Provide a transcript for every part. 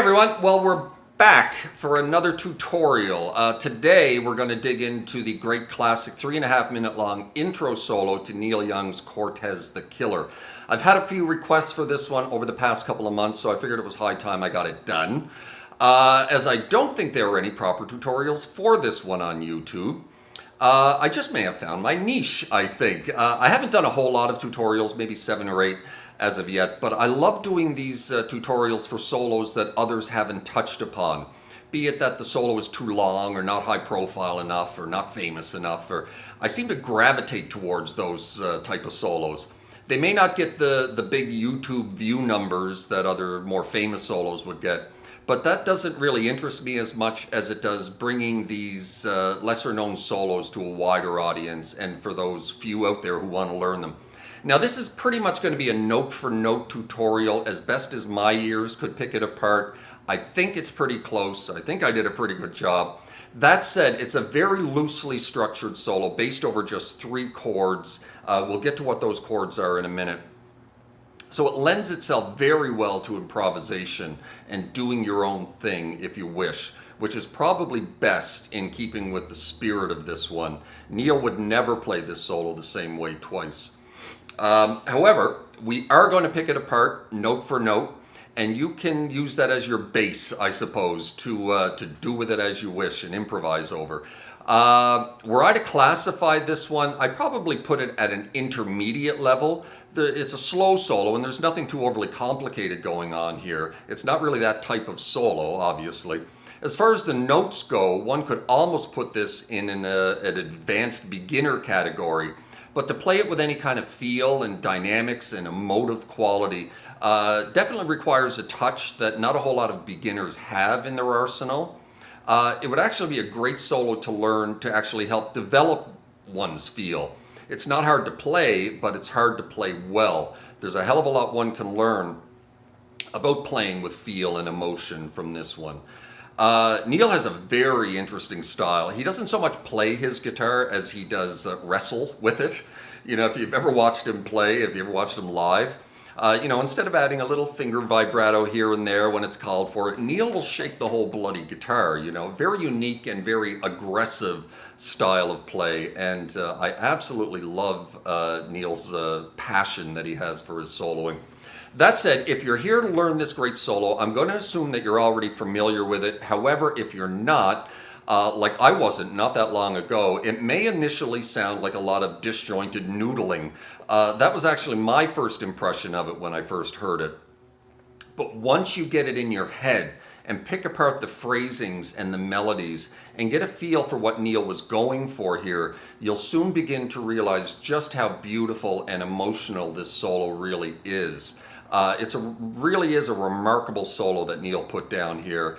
everyone, well we're back for another tutorial. Today we're going to dig into the great classic 3.5 minute long intro solo to Neil Young's Cortez the Killer. I've had a few requests for this one over the past couple of months, so I figured it was high time I got it done. As I don't think there were any proper tutorials for this one on YouTube. I just may have found my niche, I think. I haven't done a whole lot of tutorials, maybe 7 or 8 as of yet, but I love doing these tutorials for solos that others haven't touched upon. Be it that the solo is too long or not high profile enough or not famous enough, or I seem to gravitate towards those type of solos. They may not get the big YouTube view numbers that other more famous solos would get, but that doesn't really interest me as much as it does bringing these lesser known solos to a wider audience and for those few out there who want to learn them. Now this is pretty much going to be a note for note tutorial as best as my ears could pick it apart. I think it's pretty close. I think I did a pretty good job. That said, it's a very loosely structured solo based over just 3 chords. We'll get to what those chords are in a minute. So it lends itself very well to improvisation and doing your own thing if you wish, which is probably best in keeping with the spirit of this one. Neil would never play this solo the same way twice. However, we are going to pick it apart note for note, and you can use that as your base, I suppose, to do with it as you wish and improvise over. Were I to classify this one, I'd probably put it at an intermediate level. It's a slow solo, and there's nothing too overly complicated going on here. It's not really that type of solo, obviously. As far as the notes go, one could almost put this in an advanced beginner category. But to play it with any kind of feel and dynamics and emotive quality definitely requires a touch that not a whole lot of beginners have in their arsenal. It would actually be a great solo to learn to actually help develop one's feel. It's not hard to play, but it's hard to play well. There's a hell of a lot one can learn about playing with feel and emotion from this one. Neil has a very interesting style. He doesn't so much play his guitar as he does wrestle with it. You know, if you've ever watched him play, if you ever watched him live, instead of adding a little finger vibrato here and there when it's called for, Neil will shake the whole bloody guitar, very unique and very aggressive style of play. And I absolutely love Neil's passion that he has for his soloing. That said, if you're here to learn this great solo, I'm going to assume that you're already familiar with it. However, if you're not, like I wasn't not that long ago, it may initially sound like a lot of disjointed noodling. That was actually my first impression of it when I first heard it. But once you get it in your head and pick apart the phrasings and the melodies and get a feel for what Neil was going for here, you'll soon begin to realize just how beautiful and emotional this solo really is. It really is a remarkable solo that Neil put down here.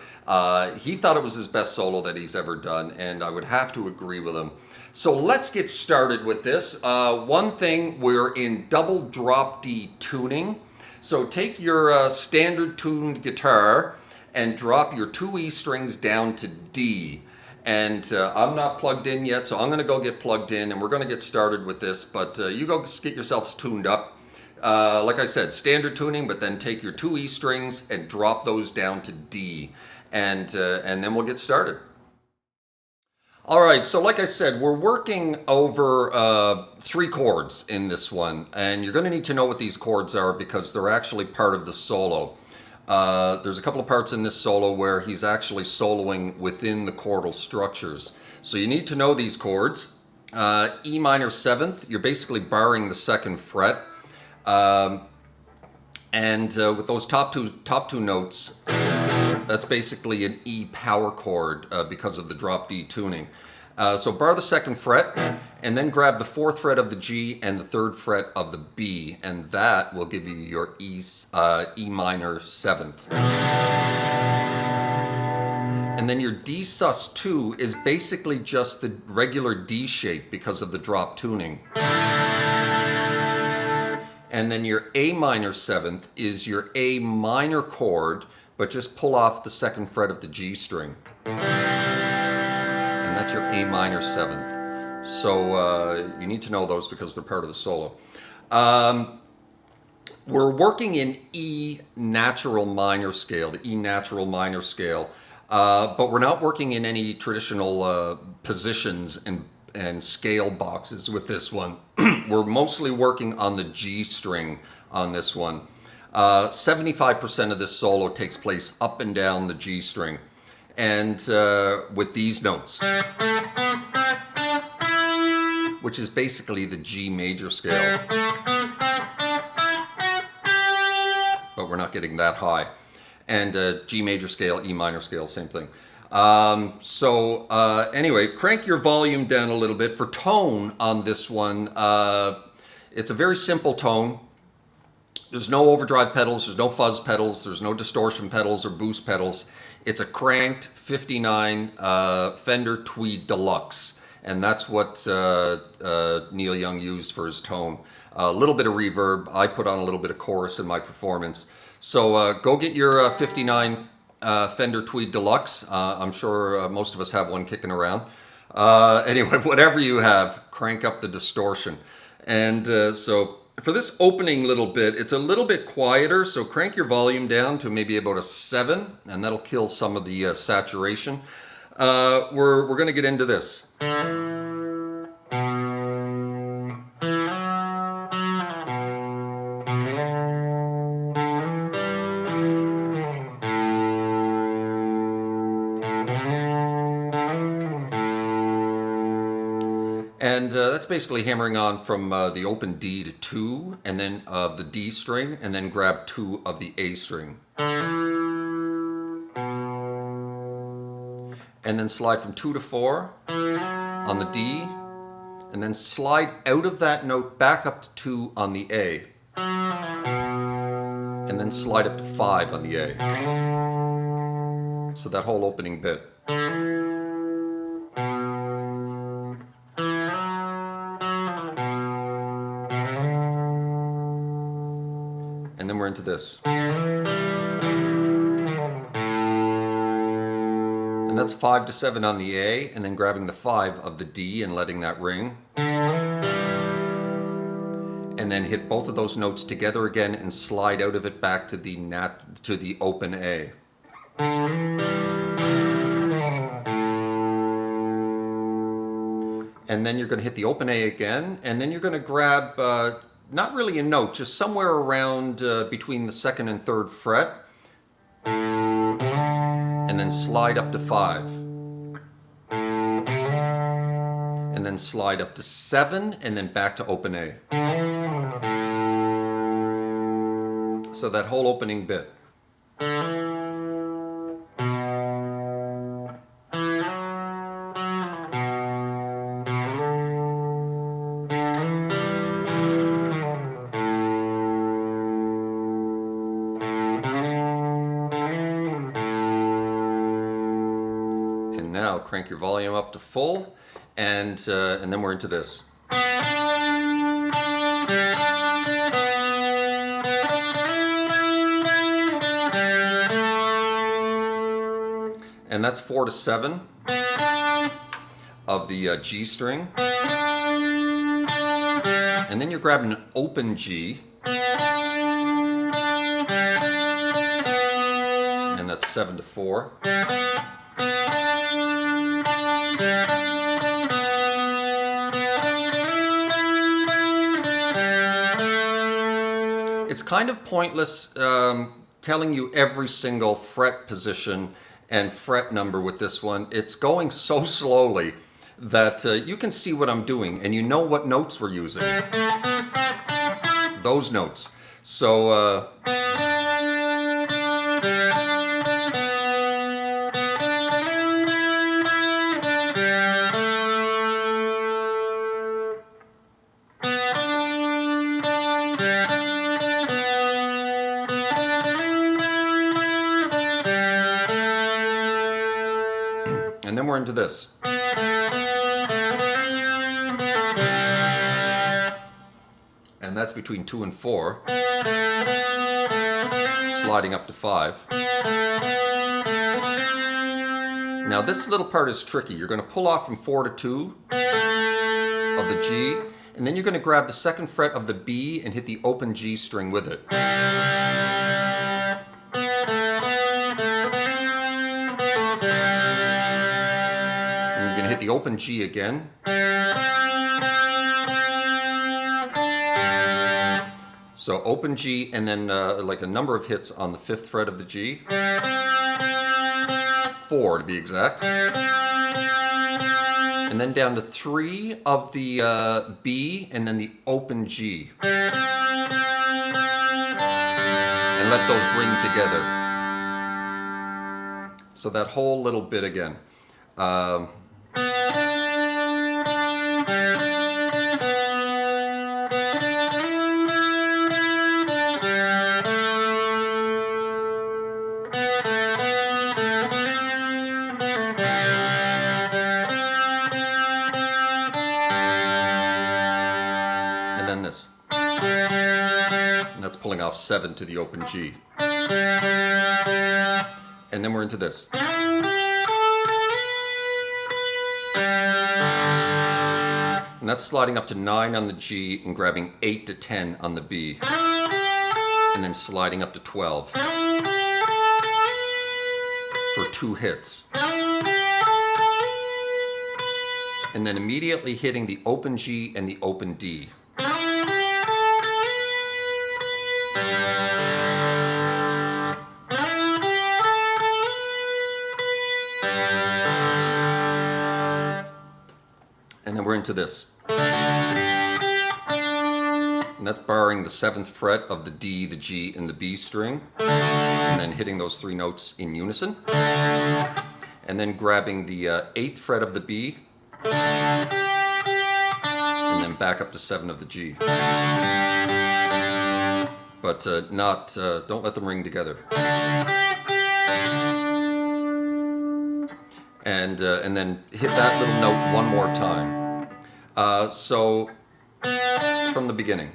He thought it was his best solo that he's ever done, and I would have to agree with him. So let's get started with this. One thing, we're in double drop D tuning. So take your standard tuned guitar and drop your 2 E strings down to D. And I'm not plugged in yet, so I'm going to go get plugged in, and we're going to get started with this. But you go get yourselves tuned up. Like I said, standard tuning, but then take your 2 E strings and drop those down to D, and then we'll get started. All right, so like I said, we're working over 3 chords in this one, and you're going to need to know what these chords are because they're actually part of the solo. There's a couple of parts in this solo where he's actually soloing within the chordal structures. So you need to know these chords. E minor 7th, you're basically barring the 2nd fret. With those top two notes, that's basically an E power chord because of the drop D tuning. So bar the 2nd fret, and then grab the 4th fret of the G and the 3rd fret of the B, and that will give you your E minor 7th. And then your D sus2 is basically just the regular D shape because of the drop tuning. And then your A minor 7th is your A minor chord, but just pull off the 2nd fret of the G string. And that's your A minor 7th. So you need to know those because they're part of the solo. We're working in E natural minor scale, the E natural minor scale, but we're not working in any traditional positions and scale boxes with this one. We're mostly working on the G string on this one. 75% of this solo takes place up and down the G string, and with these notes, which is basically the G major scale. But we're not getting that high. And G major scale, E minor scale, same thing. Anyway, crank your volume down a little bit. For tone on this one, it's a very simple tone. There's no overdrive pedals, there's no fuzz pedals, there's no distortion pedals or boost pedals. It's a cranked 59 Fender Tweed Deluxe. And that's what Neil Young used for his tone. A little bit of reverb. I put on a little bit of chorus in my performance. So go get your 59 Fender Tweed Deluxe. I'm sure most of us have one kicking around. Anyway, whatever you have, crank up the distortion. And so for this opening little bit, it's a little bit quieter, so crank your volume down to maybe about a 7, and that'll kill some of the saturation. We're going to get into this. And that's basically hammering on from the open D to 2, and then the D string, and then grab 2 of the A string. And then slide from 2 to 4 on the D, and then slide out of that note back up to 2 on the A, and then slide up to 5 on the A. So that whole opening bit. And then we're into this. And that's 5 to 7 on the A, and then grabbing the 5 of the D and letting that ring. And then hit both of those notes together again and slide out of it back to the open A. And then you're going to hit the open A again, and then you're going to grab not really a note, just somewhere around between the 2nd and 3rd fret, and then slide up to 5, and then slide up to 7, and then back to open A. So that whole opening bit. Now crank your volume up to full, and then we're into this. And that's 4 to 7 of the G string. And then you're grabbing an open G, and that's 7 to 4. It's kind of pointless telling you every single fret position and fret number with this one. It's going so slowly that you can see what I'm doing, and you know what notes we're using. Those notes. So and then we're into this. And that's between 2 and 4, sliding up to 5. Now this little part is tricky. You're going to pull off from 4 to 2 of the G, And then you're going to grab the second fret of the B and hit the open G string with it. And you're going to hit the open G again. So open G, and then like a number of hits on the 5th fret of the G. 4 to be exact. And then down to 3 of the B, and then the open G. And let those ring together. So that whole little bit again. And then this. And that's pulling off 7 to the open G. And then we're into this. And that's sliding up to 9 on the G and grabbing 8 to 10 on the B. And then sliding up to 12 for 2 hits. And then immediately hitting the open G and the open D. And then we're into this. And that's borrowing the 7th fret of the D, the G, and the B string. And then hitting those 3 notes in unison. And then grabbing the 8th fret of the B. And then back up to 7 of the G. But don't let them ring together. And then hit that little note one more time. So from the beginning.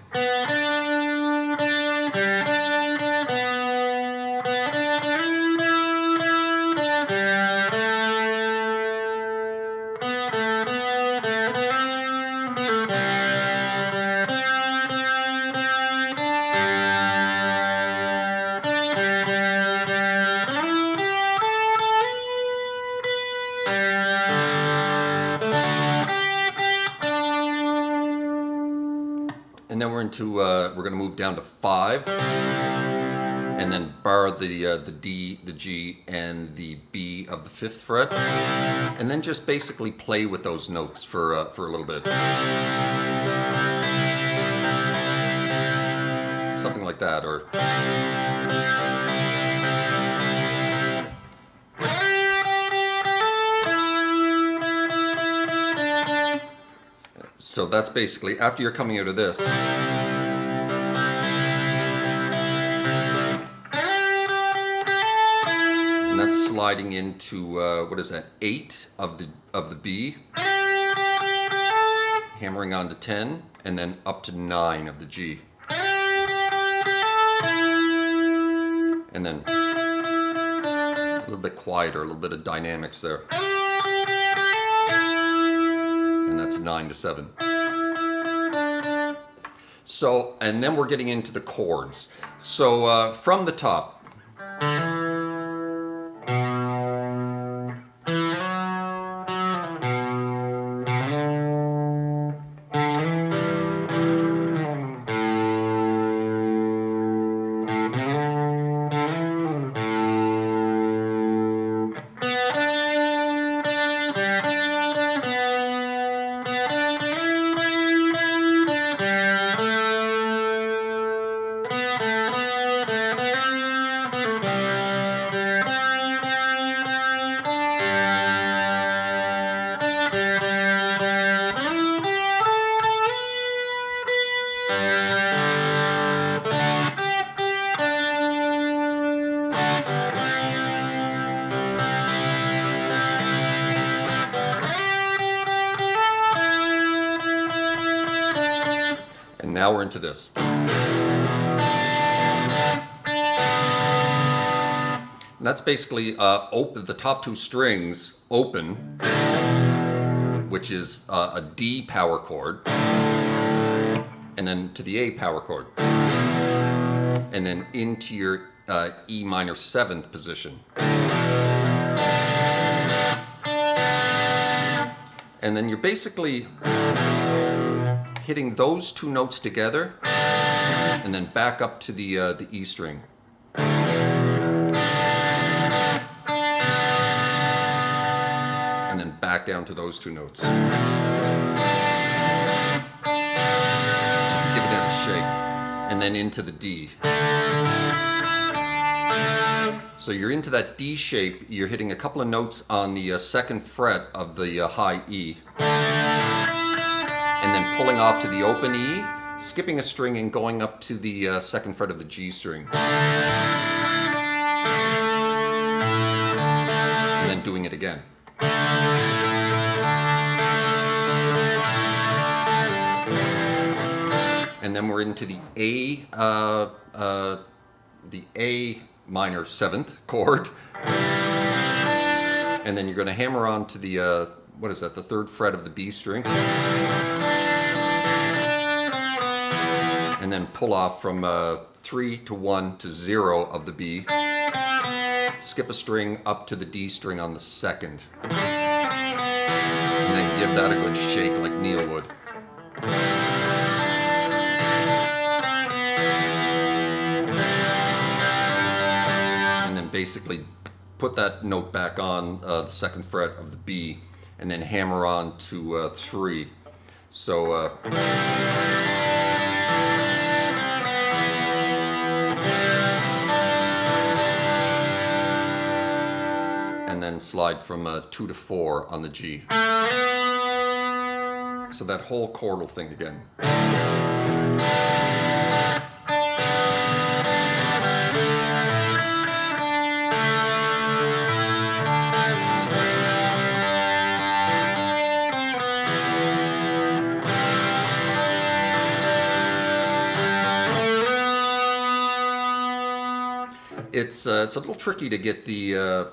And then we're going to move down to 5, and then bar the D, the G, and the B of the 5th fret, and then just basically play with those notes for a little bit. Something like that, or... So that's basically, after you're coming out of this, and that's sliding into, what is that, 8 of the B, hammering on to 10, and then up to 9 of the G. And then a little bit quieter, a little bit of dynamics there. And that's 9 to 7. So, and then we're getting into the chords. So from the top. And now we're into this. And that's basically the top 2 strings open, which is a D power chord, and then to the A power chord, and then into your E minor 7th position. And then you're basically hitting those two notes together and then back up to the E string. And then back down to those two notes. Giving it a shake. And then into the D. So you're into that D shape, you're hitting a couple of notes on the 2nd fret of the high E. And then pulling off to the open E, skipping a string and going up to the 2nd fret of the G string. And then doing it again. And then we're into the A minor 7th chord. And then you're going to hammer on to the, the 3rd fret of the B string. And then pull off from 3 to 1 to 0 of the B. Skip a string up to the D string on the 2nd. And then give that a good shake like Neil would. And then basically put that note back on the 2nd fret of the B and then hammer on to 3. So and then slide from 2 to 4 on the G. So that whole chordal thing again. It's a little tricky to get the.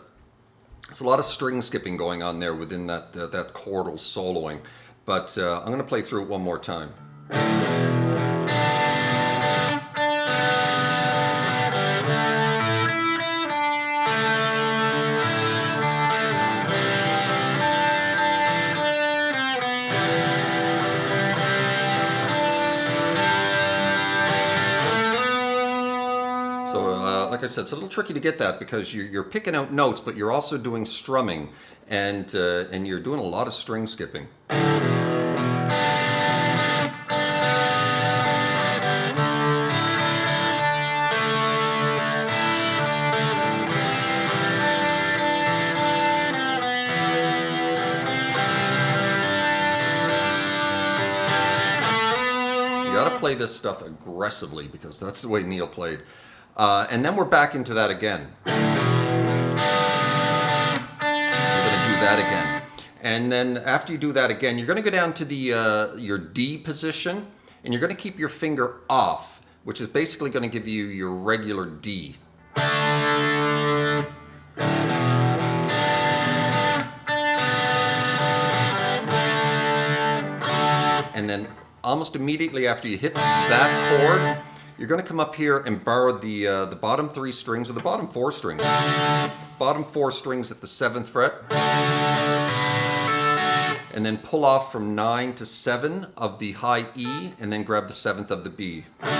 It's a lot of string skipping going on there within that chordal soloing, but I'm going to play through it one more time. So, like I said, it's a little tricky to get that because you're picking out notes, but you're also doing strumming, and you're doing a lot of string skipping. You got to play this stuff aggressively because that's the way Neil played. And then we're back into that again. We're going to do that again. And then after you do that again, you're going to go down to the your D position, and you're going to keep your finger off, which is basically going to give you your regular D. And then almost immediately after you hit that chord, you're going to come up here and borrow the bottom 3 strings, or the bottom 4 strings. Bottom 4 strings at the 7th fret. And then pull off from 9 to 7 of the high E, and then grab the 7th of the B. And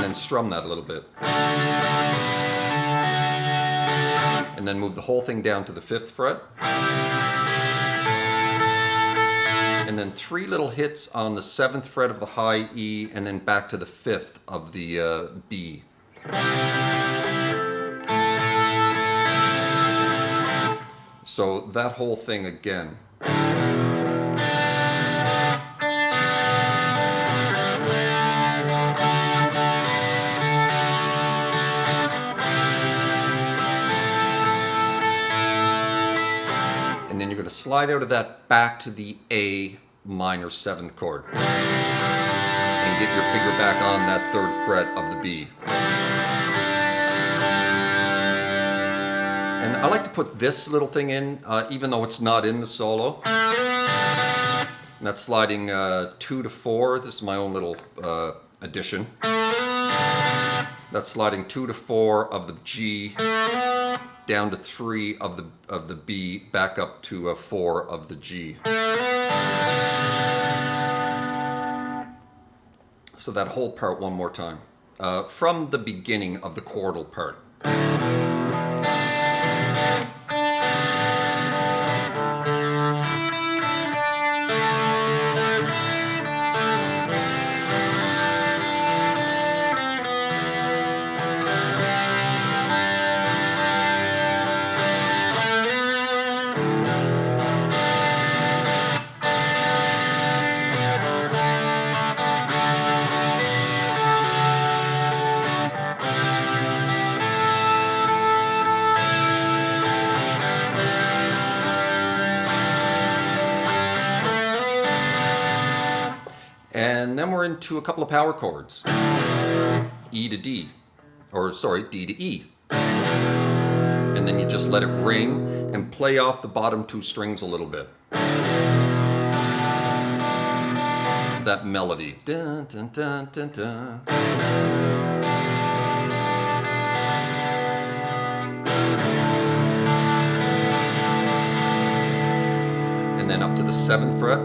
then strum that a little bit. And then move the whole thing down to the 5th fret. And then 3 little hits on the 7th fret of the high E, and then back to the 5th of the B. So that whole thing again. And then you're going to slide out of that back to the A minor 7th chord. And get your finger back on that 3rd fret of the B. And I like to put this little thing in, even though it's not in the solo. And that's sliding 2 to 4. This is my own little addition. That's sliding 2 to 4 of the G, down to 3 of the B, back up to 4 of the G. So that whole part one more time, from the beginning of the chordal part. And then we're into a couple of power chords. E to D, or sorry, D to E. And then you just let it ring and play off the bottom 2 strings a little bit. That melody. Dun, dun, dun, dun, dun. And then up to the 7th fret.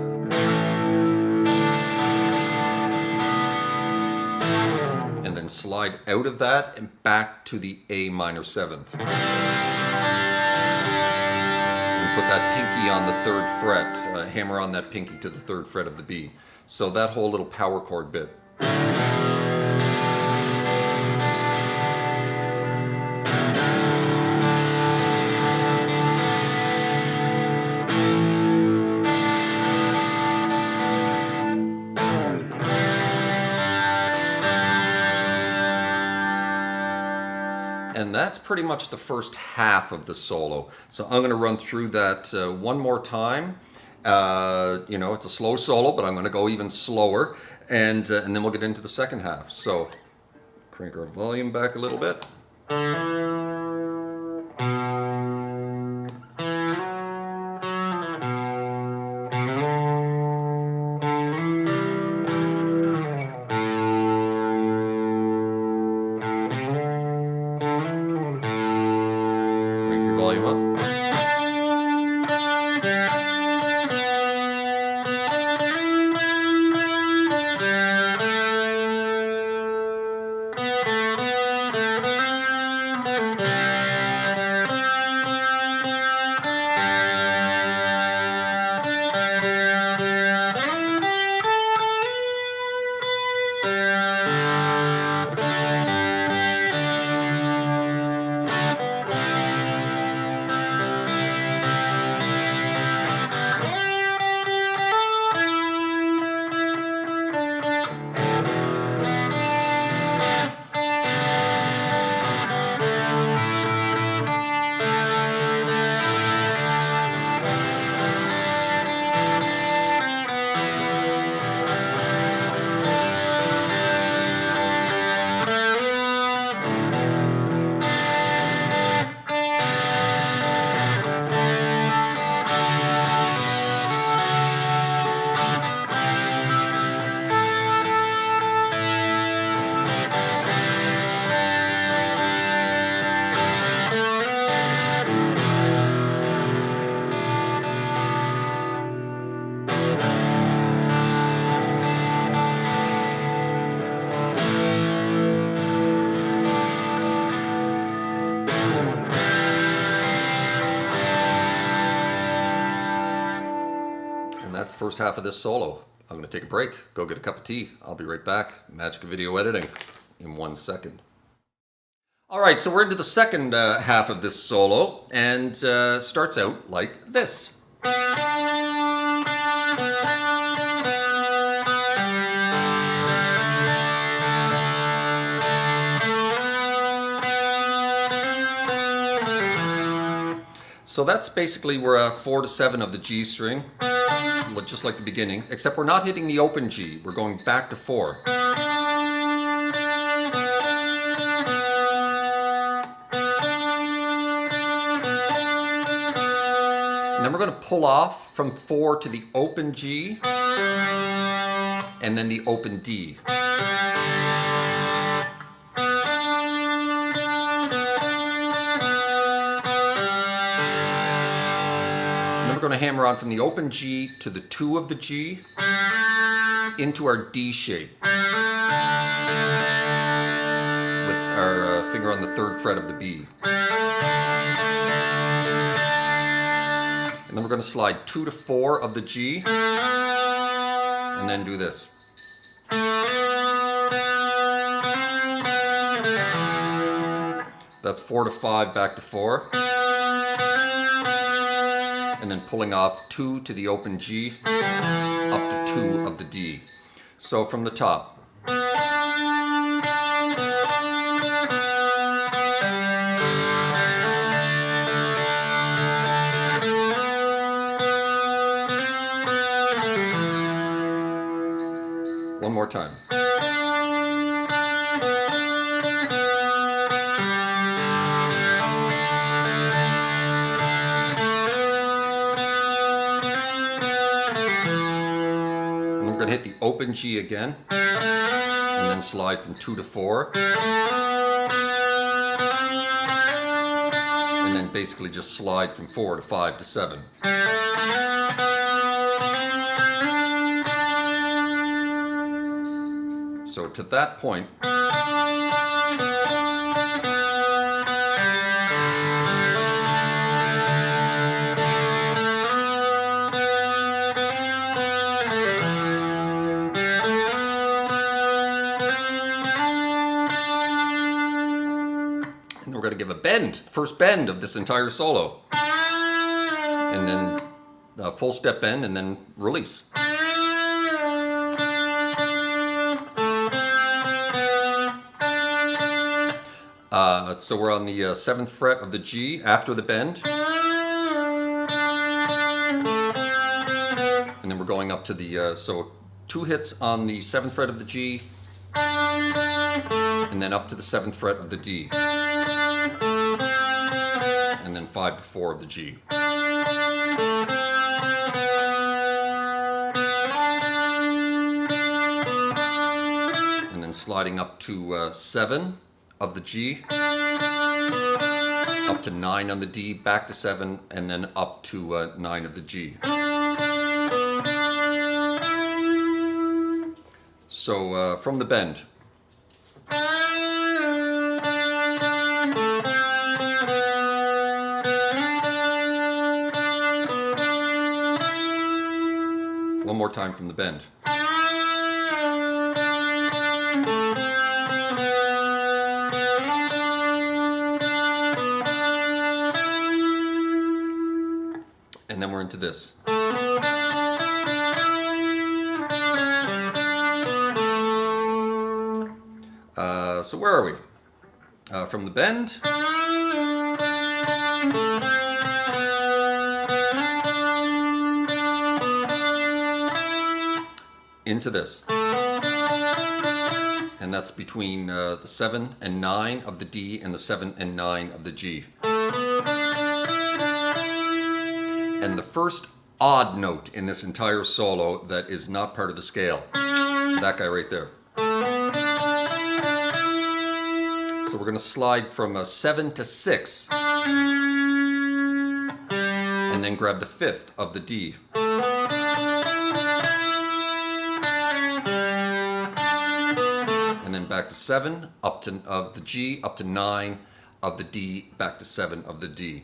And then slide out of that and back to the A minor 7th. And put that pinky on the 3rd fret, hammer on that pinky to the 3rd fret of the B. So that whole little power chord bit. And that's pretty much the first half of the solo. So I'm going to run through that one more time. You know, it's a slow solo, but I'm going to go even slower, and then we'll get into the second half. So crank our volume back a little bit. Volume up. That's the first half of this solo. I'm going to take a break, go get a cup of tea. I'll be right back. Magic of video editing in 1 second. All right, so we're into the second half of this solo, and starts out like this. So that's basically we're 4 to 7 of the G string, just like the beginning, except we're not hitting the open G. We're going back to 4. And then we're going to pull off from 4 to the open G and then the open D. And then we're going to hammer on from the open G to the 2 of the G into our D shape with our finger on the 3rd fret of the B. And then we're going to slide 2 to 4 of the G and then do this. That's 4 to 5 back to 4. And then pulling off 2 to the open G up to 2 of the D. So from the top. One more time. And we're going to hit the open G again, and then slide from 2 to 4. And then basically just slide from 4 to 5 to 7. So to that point, and we're going to give a bend, first bend of this entire solo, and then a full step bend, and then release. So we're on the 7th fret of the G after the bend. And then we're going up to the, so 2 hits on the 7th fret of the G, and then up to the 7th fret of the D. And then 5 to 4 of the G. And then sliding up to 7 of the G, up to 9 on the D, back to 7, and then up to 9 of the G. So from the bend. One more time from the bend. And then we're into this. So where are we? From the bend. Into this. And that's between the 7 and 9 of the D and the 7 and 9 of the G. And the first odd note in this entire solo that is not part of the scale, that guy right there. So we're going to slide from a 7 to 6, and then grab the 5th of the D. And then back to 7 up to of the G, up to 9 of the D, back to 7 of the D.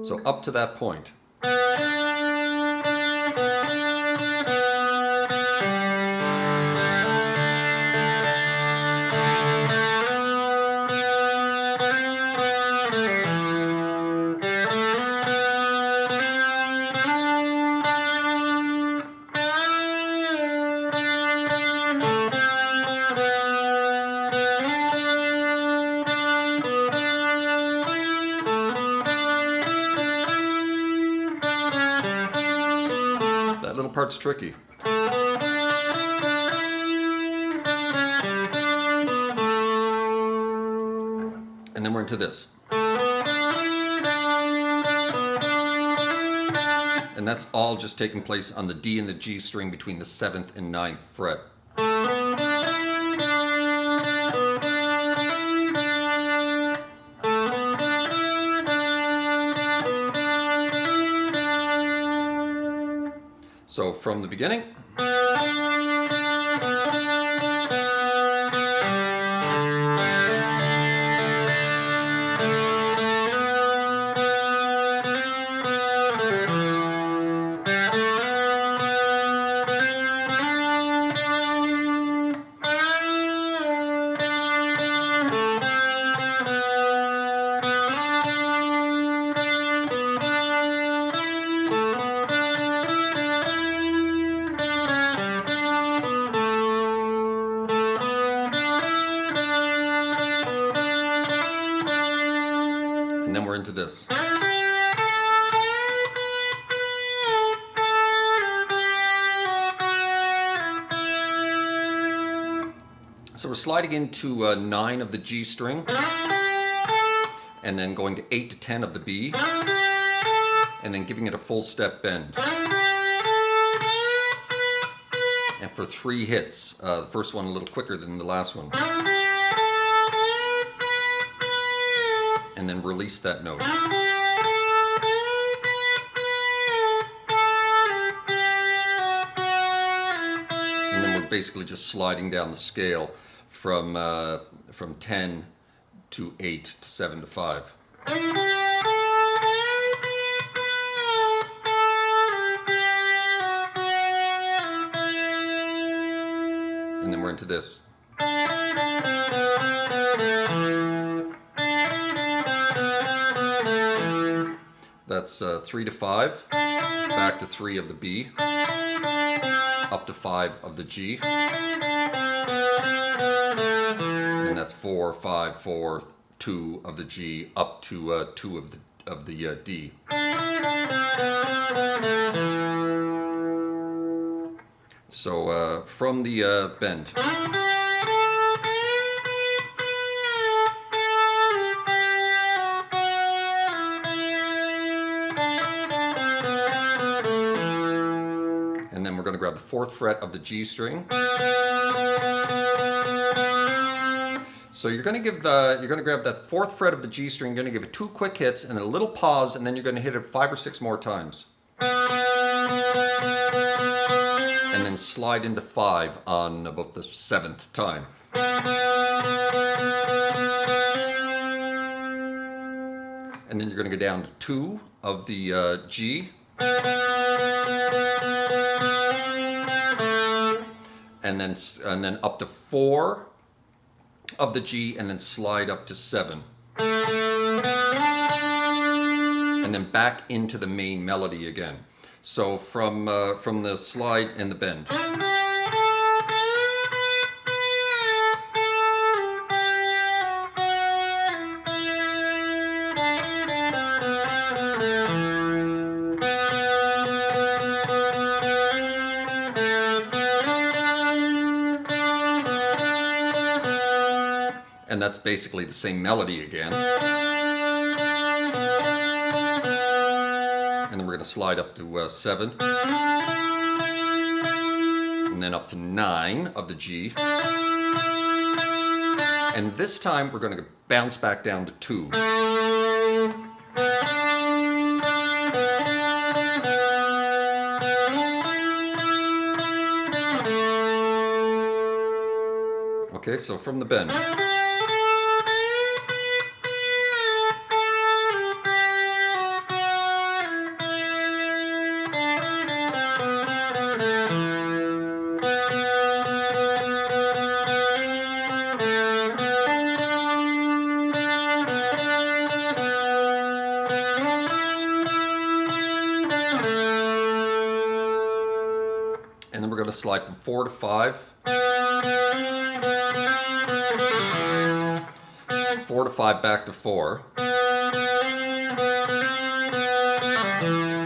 So up to that point. That little part's tricky. we're into this. And that's all just taking place on the D and the G string between the 7th and 9th fret. So from the beginning. And then we're into this. So we're sliding into 9 of the G string, and then going to 8 to 10 of the B, and then giving it a full step bend. And for 3 hits, the first one a little quicker than the last one. And then release that note. And then we're basically just sliding down the scale from 10 to 8 to 7 to 5. And then we're into this. That's 3 to 5, back to 3 of the B, up to 5 of the G, and that's 4, 5, 4, 2 of the G, up to 2 of the D. So from the bend. And then we're going to grab the 4th fret of the G string. So you're going to grab that 4th fret of the G string. You're going to give it 2 quick hits and then a little pause, and then you're going to hit it 5 or 6 more times. And then slide into 5 on about the 7th time. And then you're going to go down to 2 of the G. And then up to 4 of the G, and then slide up to 7. And then back into the main melody again. So from the slide and the bend. And that's basically the same melody again. And then we're going to slide up to 7. And then up to 9 of the G. And this time we're going to bounce back down to 2. Okay, so from the bend. And then we're going to slide from 4 to 5. 4 to 5 back to 4.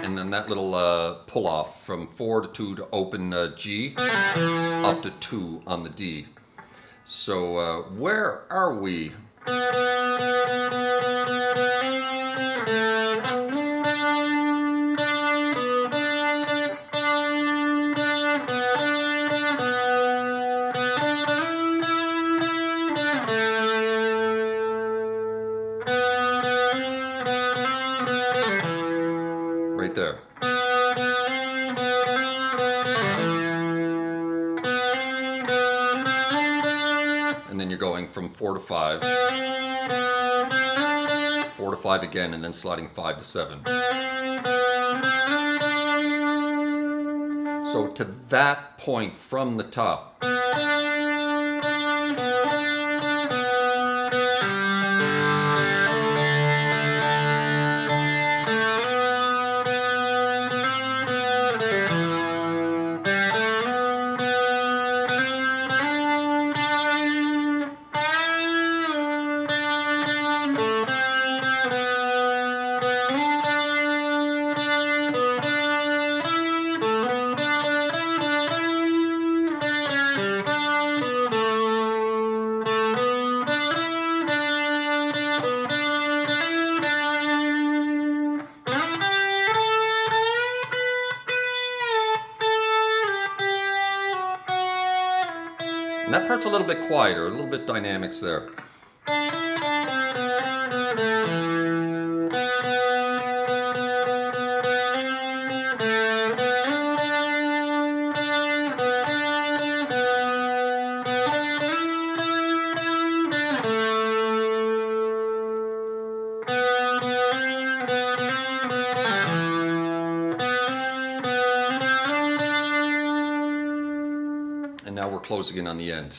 And then that little pull off from 4 to 2 to open G, up to 2 on the D. So where are we? right there. And then you're going from 4 to 5, 4 to 5 again, and then sliding 5 to 7. So to that point from the top. And that part's a little bit quieter, a little bit dynamics there. And now we're closing in on the end.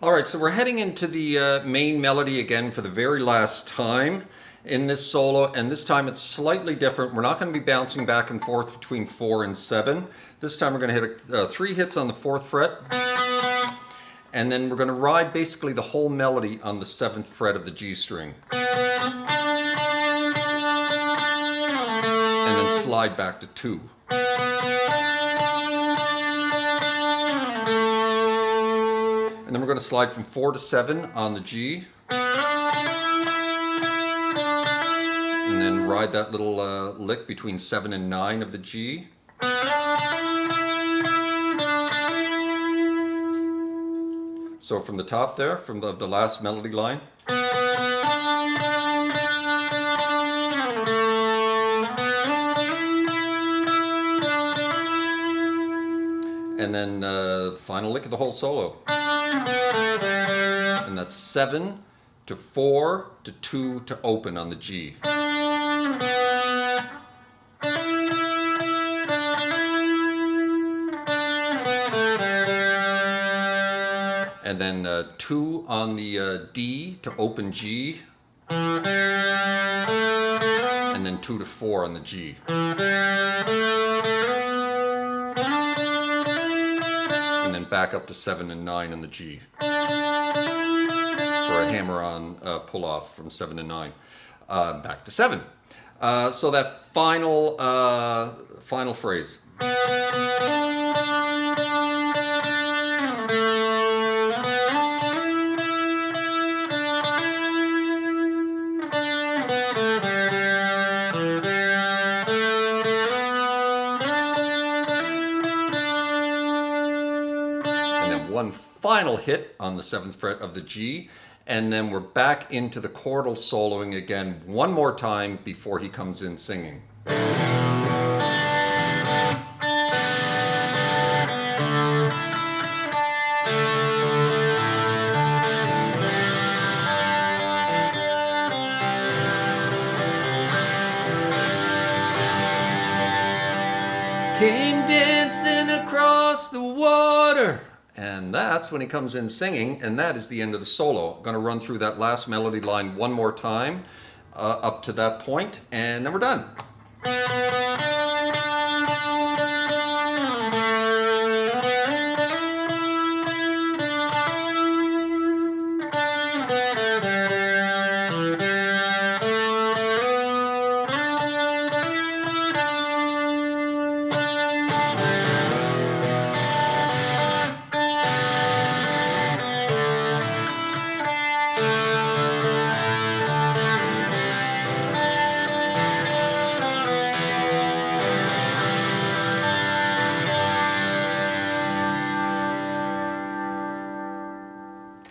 All right, so we're heading into the main melody again for the very last time in this solo, and this time it's slightly different. We're not going to be bouncing back and forth between 4 and 7. This time we're going to hit 3 hits on the 4th fret, and then we're going to ride basically the whole melody on the 7th fret of the G string. And then slide back to 2. And then we're going to slide from 4 to 7 on the G. And then ride that little lick between 7 and 9 of the G. So from the top there, from the last melody line. And then the final lick of the whole solo. And that's 7 to 4 to 2 to open on the G. And then 2 on the D to open G. And then 2 to 4 on the G. And then back up to 7 and 9 on the G. For a hammer-on pull-off from 7 to 9. Back to 7. So that final phrase. One final hit on the 7th fret of the G, and then we're back into the chordal soloing again one more time before he comes in singing. Came dancing across the water. And that's when he comes in singing, and that is the end of the solo. I'm going to run through that last melody line one more time up to that point, and then we're done.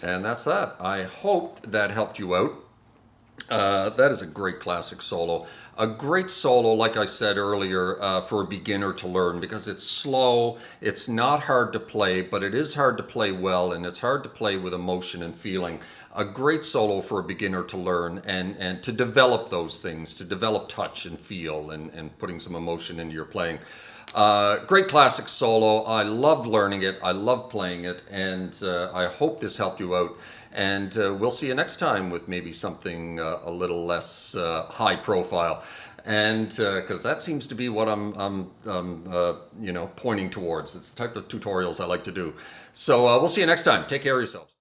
And that's that. I hope that helped you out. That is a great classic solo. A great solo, like I said earlier, for a beginner to learn because it's slow, it's not hard to play, but it is hard to play well and it's hard to play with emotion and feeling. A great solo for a beginner to learn and to develop those things, to develop touch and feel and putting some emotion into your playing. Great classic solo. I loved learning it. I love playing it, and I hope this helped you out. And we'll see you next time with maybe something a little less high profile. And because that seems to be what I'm pointing towards. It's the type of tutorials I like to do. So we'll see you next time. Take care of yourselves.